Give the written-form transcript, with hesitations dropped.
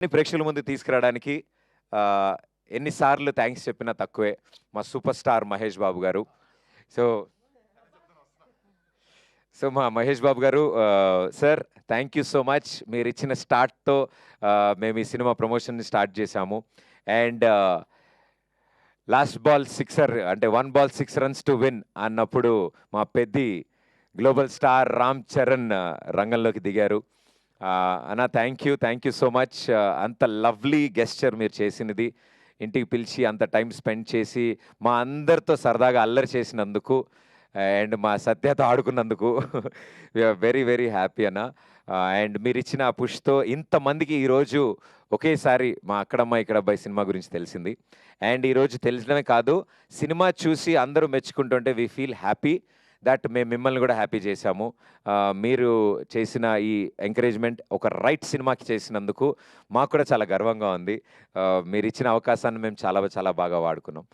ప్రేక్షకుల ముందుకు తీసుకురావడానికి ఆహ్, ఎన్ని సార్లు థాంక్స్ చెప్పినా తక్కువే. మా సూపర్ స్టార్ మహేష్ బాబు గారు. సో, మా మహేష్ బాబు గారు sir thank you so much. మీరిచ్చిన స్టార్ట్‌తో మేము ఈ సినిమా ప్రమోషన్‌ని స్టార్ట్ చేశాము. అండ్ లాస్ట్ బాల్ సిక్సర్ అంటే 1 బాల్ 6 రన్స్ టు విన్ అన్నప్పుడు మా పెద్ది గ్లోబల్ స్టార్ రామ్ చరణ్ రంగంలోకి దిగారు. అన్న థ్యాంక్ యూ సో మచ్. అంత లవ్లీ గెస్చర్ మీరు చేసినది. ఇంటికి పిలిచి అంత టైమ్ స్పెండ్ చేసి మా అందరితో సరదాగా అల్లరి చేసినందుకు అండ్ మా సత్యతో ఆడుకున్నందుకు వీఆర్ వెరీ వెరీ హ్యాపీ అన్న. అండ్ మీరిచ్చిన ఆ పుష్‌తో ఇంతమందికి ఈరోజు ఒకేసారి మా 'అక్కడమ్మాయి ఇక్కడబ్బాయి' సినిమా గురించి తెలిసింది. అండ్ ఈరోజు తెలిసడమే కాదు, సినిమా చూసి అందరూ మెచ్చుకుంటుంటే వి ఫీల్ హ్యాపీ థట్ మేము మిమ్మల్ని కూడా హ్యాపీ చేశాము. మీరు చేసిన ఈ ఎంకరేజ్‌మెంట్ ఒక రైట్ సినిమాకి చేసినందుకు మాకు కూడా చాలా గర్వంగా ఉంది. మీరిచ్చిన అవకాశాన్ని మేము చాలా చాలా బాగా వాడుకున్నాం.